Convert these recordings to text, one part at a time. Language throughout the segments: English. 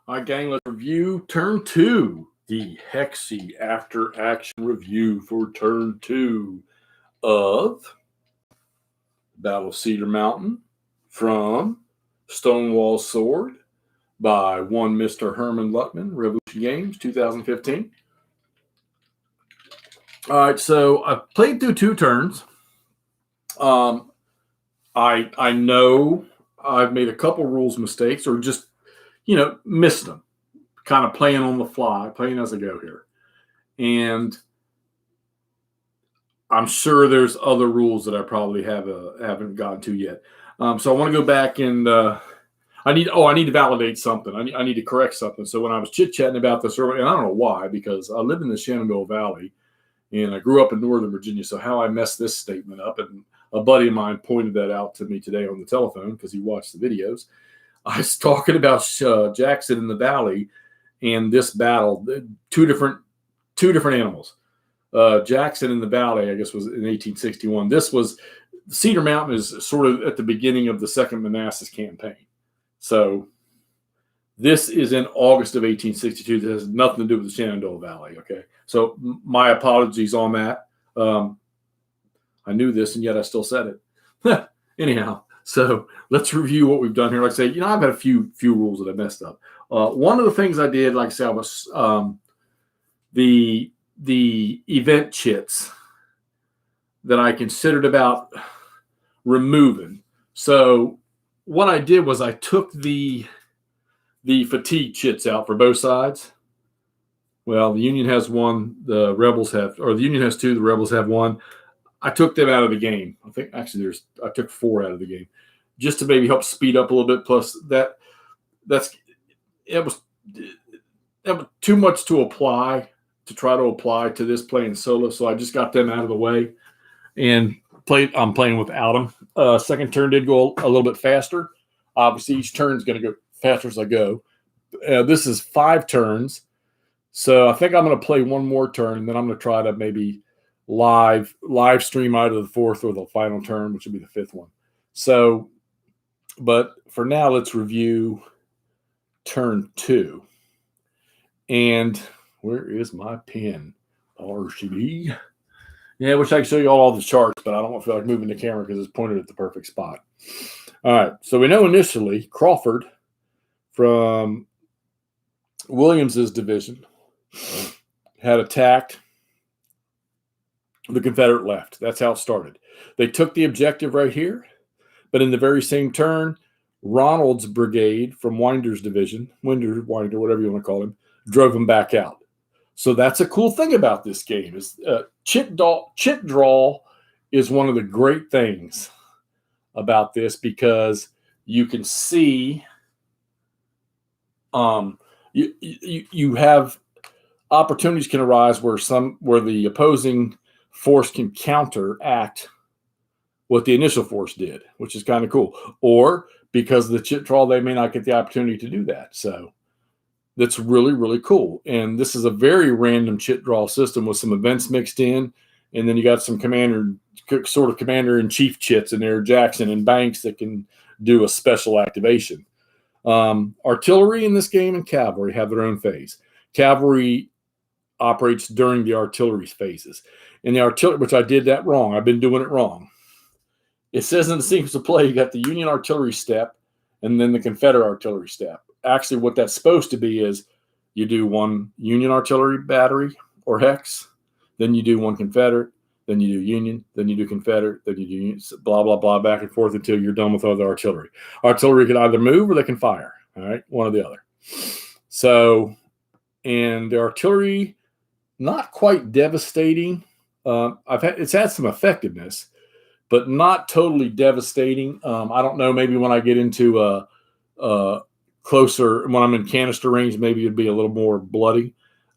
All right, gang, let's review turn two. The Hexy after action review for turn two of Battle of Cedar Mountain from Stonewall Sword by one Mr. Herman Luttman, Revolution Games, 2015. All right, so I played through two turns. I know I've made a couple rules mistakes or just, missed them. Kind of playing on the fly, playing as I go here. And I'm sure there's other rules that I probably haven't gotten to yet. So I want to go back and I need to validate something. I need to correct something. So when I was chit-chatting about this earlier, and I don't know why, because I live in the Shenandoah Valley and I grew up in Northern Virginia. So how I messed this statement up, and a buddy of mine pointed that out to me today on the telephone because he watched the videos. I was talking about Jackson in the Valley and this battle, two different animals. Jackson in the Valley, I guess, was in 1861. This was Cedar Mountain is sort of at the beginning of the Second Manassas campaign. So this is in August of 1862. That has nothing to do with the Shenandoah Valley. Okay, so my apologies on that. I knew this, and yet I still said it. Anyhow, so let's review what we've done here. Like I say, I've had a few rules that I messed up. One of the things I did, like I said, was the event chits that I considered about removing. So what I did was I took the fatigue chits out for both sides. Well, the Union has one, the Union has two, the Rebels have one. I took them out of the game. I think actually I took 4 out of the game just to maybe help speed up a little bit. Plus it was too much to try to apply to this playing solo. So I just got them out of the way and I'm playing without them. Second turn did go a little bit faster. Obviously each turn is going to go faster as I go. This is 5 turns. So I think I'm going to play one more turn, and then I'm going to try to maybe live stream either the 4th or the final turn, which will be the 5th one. So, but for now, let's review turn 2. And where is my pen? RCB. Yeah, I wish I could show you all the charts, but I don't feel like moving the camera because it's pointed at the perfect spot. All right, so we know initially Crawford from Williams's division had attacked the Confederate left. That's how it started. They took the objective right here, but in the very same turn, Ronald's brigade from Winder's division, Winder, whatever you want to call him, drove him back out. So that's a cool thing about this game is chit draw is one of the great things about this because you can see you have opportunities can arise where the opposing force can counteract what the initial force did, which is kind of cool. Or because of the chit draw, they may not get the opportunity to do that. So that's really, really cool. And this is a very random chit draw system with some events mixed in. And then you got some commander-in-chief chits in there, Jackson and Banks, that can do a special activation. Artillery in this game and cavalry have their own phase. Cavalry operates during the artillery's phases. And the artillery, which I did that wrong. I've been doing it wrong. It says in the sequence of play, you got the Union artillery step and then the Confederate artillery step. Actually, what that's supposed to be is you do one Union artillery battery or hex, then you do one Confederate, then you do Union, then you do Confederate, then you do Union, blah, blah, blah, back and forth until you're done with all the artillery. Artillery can either move or they can fire, all right, one or the other. So, and the artillery, not quite devastating. It's had some effectiveness, but not totally devastating. I don't know. Maybe when I get into closer, when I'm in canister range, maybe it'd be a little more bloody.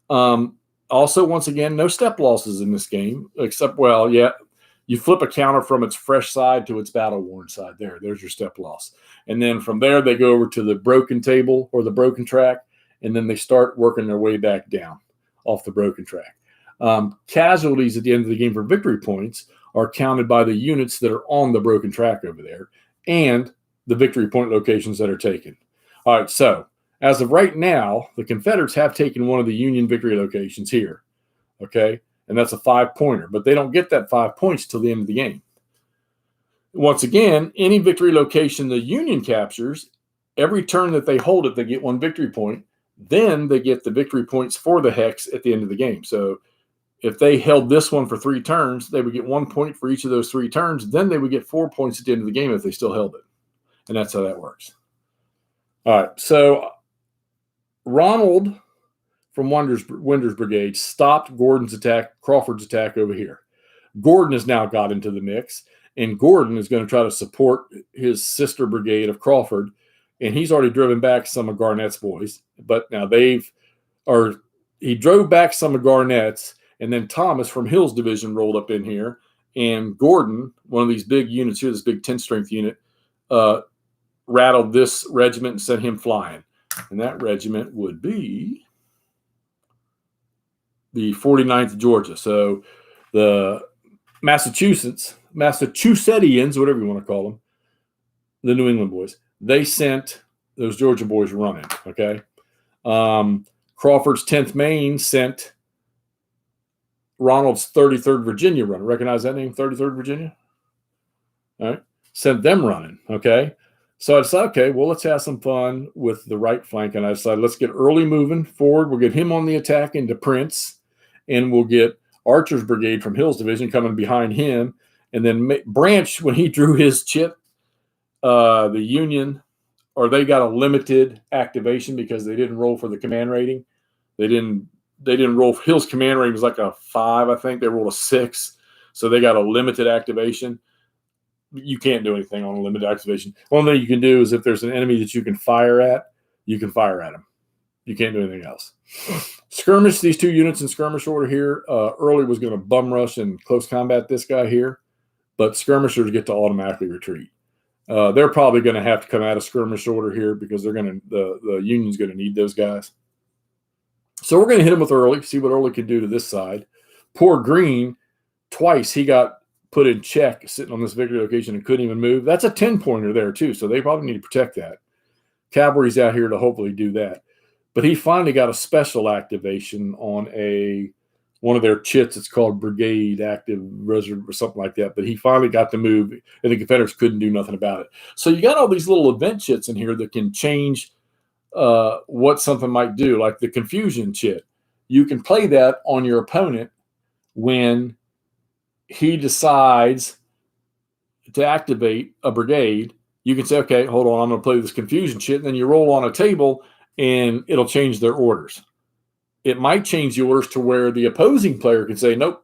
Also, once again, no step losses in this game, except, you flip a counter from its fresh side to its battle-worn side. There's your step loss. And then from there, they go over to the broken table or the broken track, and then they start working their way back down off the broken track. Casualties at the end of the game for victory points are counted by the units that are on the broken track over there and the victory point locations that are taken. All right, so As of right now, the Confederates have taken one of the Union victory locations here, okay? And that's a 5-pointer, but they don't get that 5 points till the end of the game. Once again, any victory location the Union captures, every turn that they hold it, they get 1 victory point. Then they get the victory points for the hex at the end of the game. So if they held this one for 3 turns, they would get 1 point for each of those 3 turns. Then they would get 4 points at the end of the game if they still held it. And that's how that works. All right, so Ronald from Winder's Brigade stopped Gordon's attack, Crawford's attack over here. Gordon has now got into the mix, and Gordon is going to try to support his sister brigade of Crawford, and he's already driven back some of Garnett's boys. But now he drove back some of Garnett's, and then Thomas from Hill's division rolled up in here, and Gordon, one of these big units here, this big 10-strength unit, rattled this regiment and sent him flying. And that regiment would be the 49th Georgia. So the Massachusettsians, whatever you want to call them, the New England boys, they sent those Georgia boys running, okay? Crawford's 10th Maine sent Ronald's 33rd Virginia running. Recognize that name, 33rd Virginia? All right. Sent them running, okay? So I decided, okay, well, let's have some fun with the right flank. And I decided, let's get early moving forward. We'll get him on the attack into Prince, and we'll get Archer's brigade from Hill's division coming behind him. And then Branch, when he drew his chit, the Union, or they got a limited activation because they didn't roll for the command rating. They didn't roll. Hill's command rating was like a 5, I think. They rolled a 6. So they got a limited activation. You can't do anything on a limited activation. One thing you can do is if there's an enemy that you can fire at, you can fire at them. You can't do anything else. Skirmish, these 2 units in skirmish order here. Early was going to bum rush and close combat this guy here, but skirmishers get to automatically retreat. They're probably going to have to come out of skirmish order here because the Union's going to need those guys. So we're going to hit him with Early, see what Early can do to this side. Poor Green, twice he got put in check sitting on this victory location and couldn't even move. That's a 10-pointer there too, so they probably need to protect that. Cavalry's out here to hopefully do that. But he finally got a special activation on one of their chits. It's called Brigade Active Reserve or something like that. But he finally got to move, and the Confederates couldn't do nothing about it. So you got all these little event chits in here that can change what something might do, like the confusion chit. You can play that on your opponent when he decides to activate a brigade. You can say, okay, hold on, I'm going to play this confusion chit. And then you roll on a table, and it'll change their orders. It might change the orders to where the opposing player can say, nope,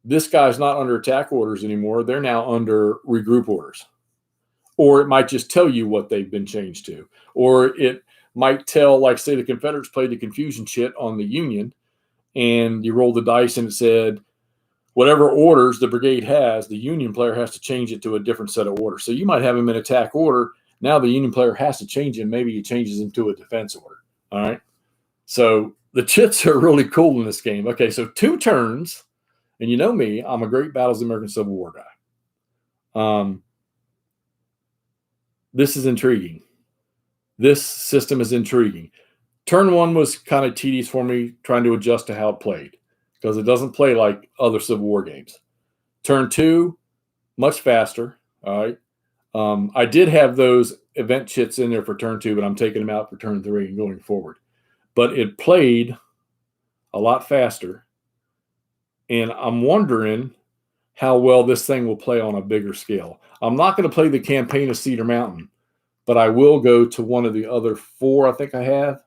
this guy's not under attack orders anymore. They're now under regroup orders. Or it might just tell you what they've been changed to. Or it might tell, like, say the Confederates played the confusion chit on the Union, and you rolled the dice and it said, whatever orders the brigade has, the Union player has to change it to a different set of orders. So you might have him in attack order. Now the Union player has to change him. Maybe he changes him to a defense order. All right. So the chits are really cool in this game. Okay, so 2 turns, and you know me, I'm a great Battles of the American Civil War guy. This is intriguing. This system is intriguing. Turn 1 was kind of tedious for me trying to adjust to how it played because it doesn't play like other Civil War games. Turn 2, much faster. All right. I did have those event chits in there for turn 2, but I'm taking them out for turn 3 and going forward. But it played a lot faster, and I'm wondering how well this thing will play on a bigger scale. I'm not going to play the campaign of Cedar Mountain, but I will go to one of the other 4 I think I have.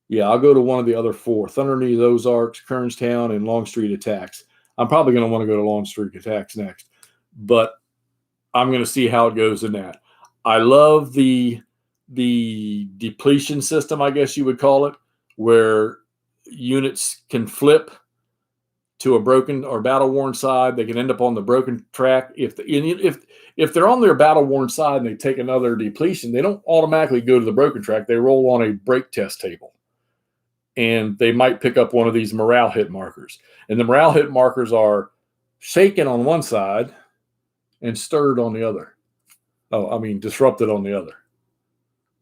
Yeah, I'll go to one of the other 4. Thunder Knee, Ozarks, Kernstown, and Longstreet attacks. I'm probably going to want to go to Longstreet attacks next, but I'm going to see how it goes in that. I love the depletion system, I guess you would call it, where units can flip to a broken or battle-worn side. They can end up on the broken track. If they're on their battle-worn side and they take another depletion, they don't automatically go to the broken track. They roll on a break test table. And they might pick up one of these morale hit markers. And the morale hit markers are shaken on one side and stirred on the other. Disrupted on the other.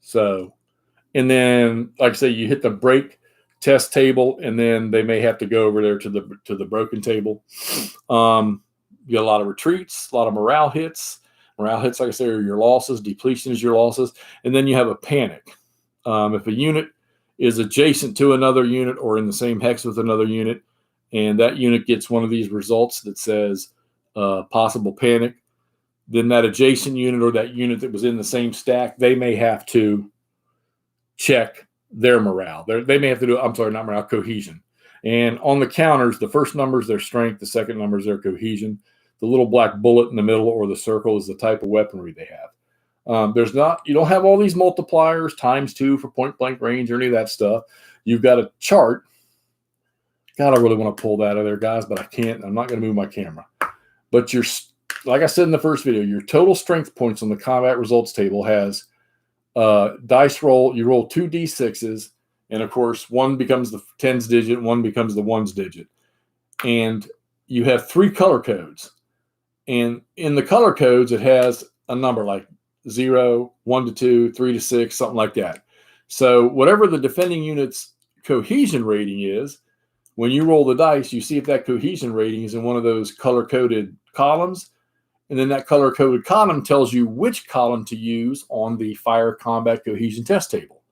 So, And then, like I say, you hit the break test table, and then they may have to go over there to the broken table. You get a lot of retreats, a lot of morale hits. Morale hits, like I say, are your losses. Depletion is your losses. And then you have a panic. If a unit is adjacent to another unit or in the same hex with another unit, and that unit gets one of these results that says possible panic, then that adjacent unit or that unit that was in the same stack, they may have to check their morale. They may have to do, I'm sorry, not morale, cohesion. And on the counters, the first number is their strength, the second number is their cohesion. The little black bullet in the middle or the circle is the type of weaponry they have. You don't have all these multipliers, ×2 for point blank range or any of that stuff. You've got a chart. God, I really want to pull that out of there, guys, but I can't. I'm not going to move my camera. But like I said in the first video, your total strength points on the combat results table has dice roll. You roll 2 d6s, and of course, one becomes the tens digit, one becomes the ones digit. And you have 3 color codes. And in the color codes, it has a number like 0, 1 to 2, 3 to 6, something like that. So whatever the defending unit's cohesion rating is, when you roll the dice, you see if that cohesion rating is in one of those color-coded columns. And then that color-coded column tells you which column to use on the fire combat cohesion test table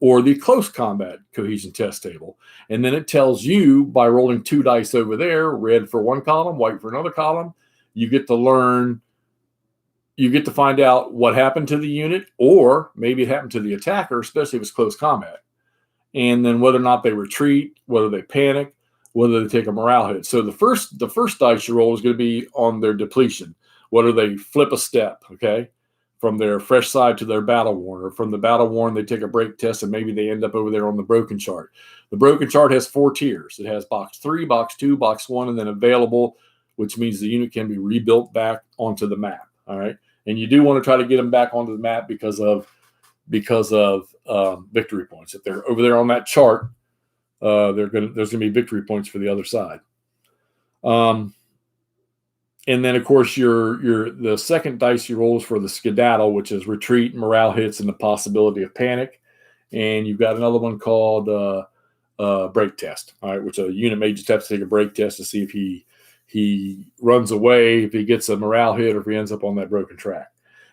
or the close combat cohesion test table. And then it tells you by rolling 2 dice over there, red for one column, white for another column, you get to learn, you get to find out what happened to the unit, or maybe it happened to the attacker, especially if it's close combat. And then whether or not they retreat, whether they panic, whether they take a morale hit. So the first dice you roll is going to be on their depletion, whether they flip a step, okay, from their fresh side to their battle worn, or from the battle worn they take a break test and maybe they end up over there on the broken chart. The broken chart has 4 tiers. It has box 3, box 2, box 1, and then available, which means the unit can be rebuilt back onto the map. All right, and you do want to try to get them back onto the map because of victory points. If they're over there on that chart, there's going to be victory points for the other side. And then, of course, the second dice you roll is for the skedaddle, which is retreat, morale hits, and the possibility of panic. And you've got another one called break test, all right, which a unit may just have to take a break test to see if he runs away, if he gets a morale hit, or if he ends up on that broken track.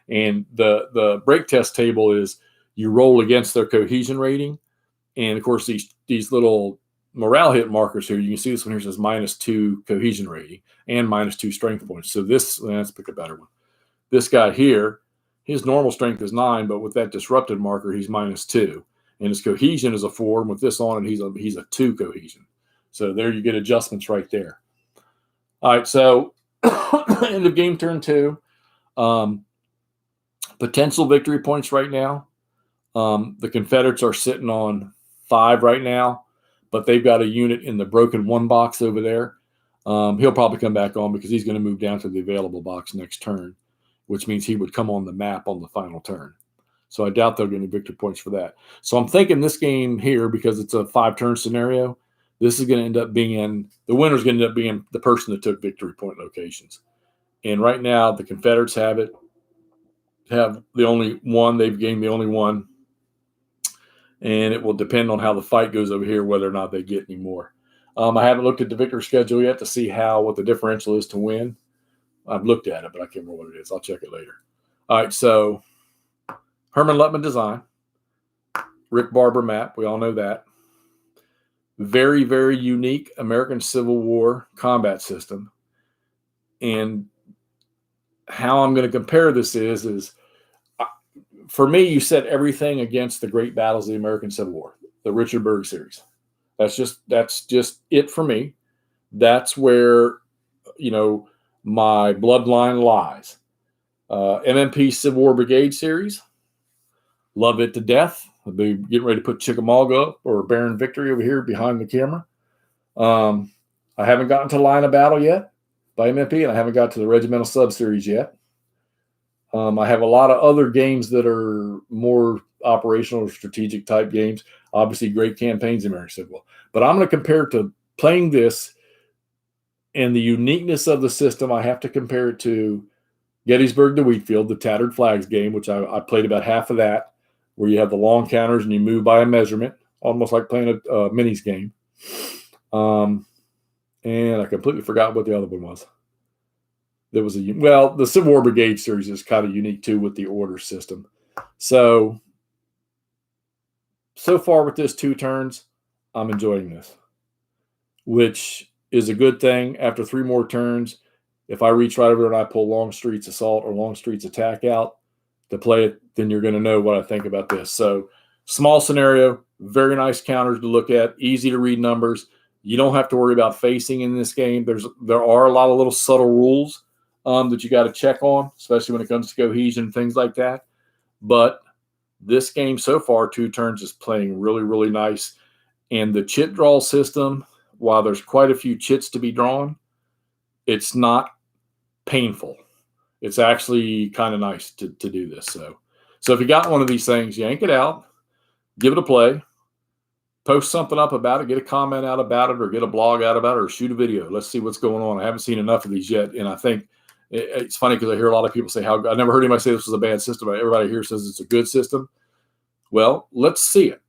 And the break test table is you roll against their cohesion rating. And, of course, these little morale hit markers here, you can see this one here says -2 cohesion rating and -2 strength points. So let's pick a better one. This guy here, his normal strength is 9, but with that disrupted marker, he's -2. And his cohesion is a 4, and with this on it, he's a 2 cohesion. So there you get adjustments right there. All right, so end of game turn 2. Potential victory points right now. The Confederates are sitting on 5 right now, but they've got a unit in the broken 1 box over there. He'll probably come back on because he's going to move down to the available box next turn, which means he would come on the map on the final turn. So I doubt they'll get any victory points for that. So I'm thinking this game here, because it's a 5-turn scenario, this is going to end up being the winner's going to end up being the person that took victory point locations. And right now, the Confederates have the only one. They've gained the only one. And it will depend on how the fight goes over here, whether or not they get any more. I haven't looked at the victory schedule yet to see what the differential is to win. I've looked at it, but I can't remember what it is. I'll check it later. All right, so Herman Luttman design, Rick Barber map. We all know that. Very, very unique American Civil War combat system. And how I'm going to compare this is for me, you set everything against the great battles of the American Civil War, the Richard Berg series. That's just it for me. That's where, my bloodline lies. MMP Civil War Brigade series, love it to death. I'll be getting ready to put Chickamauga up or Baron Victory over here behind the camera. I haven't gotten to Line of Battle yet by MMP, and I haven't got to the Regimental Sub-Series yet. I have a lot of other games that are more operational or strategic type games. Obviously, great campaigns in American Civil War. But I'm going to compare it to playing this and the uniqueness of the system. I have to compare it to Gettysburg to Wheatfield, the Tattered Flags game, which I played about half of that where you have the long counters and you move by a measurement, almost like playing a minis game. And I completely forgot what the other one was. There was the Civil War Brigade series is kind of unique too with the order system. So far with this 2 turns, I'm enjoying this, which is a good thing. After 3 more turns, if I reach right over there and I pull Longstreet's Assault or Longstreet's Attack out to play it, then you're going to know what I think about this. So small scenario, very nice counters to look at, easy to read numbers. You don't have to worry about facing in this game. There are a lot of little subtle rules that you got to check on, especially when it comes to cohesion and things like that. But this game so far, 2 turns, is playing really, really nice. And the chit draw system, while there's quite a few chits to be drawn, it's not painful. It's actually kind of nice to do this. So if you got one of these things, yank it out, give it a play, post something up about it, get a comment out about it, or get a blog out about it, or shoot a video. Let's see what's going on. I haven't seen enough of these yet, and I think it's funny because I hear a lot of people say I never heard anybody say this was a bad system. Everybody here says it's a good system. Well, let's see it.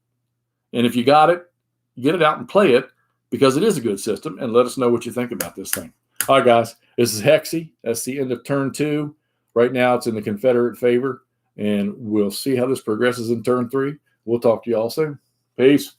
And if you got it, get it out and play it, because it is a good system, and let us know what you think about this thing. All right, guys, this is Hexy. That's the end of turn 2. Right now it's in the Confederate favor, and we'll see how this progresses in turn 3. We'll talk to you all soon. Peace.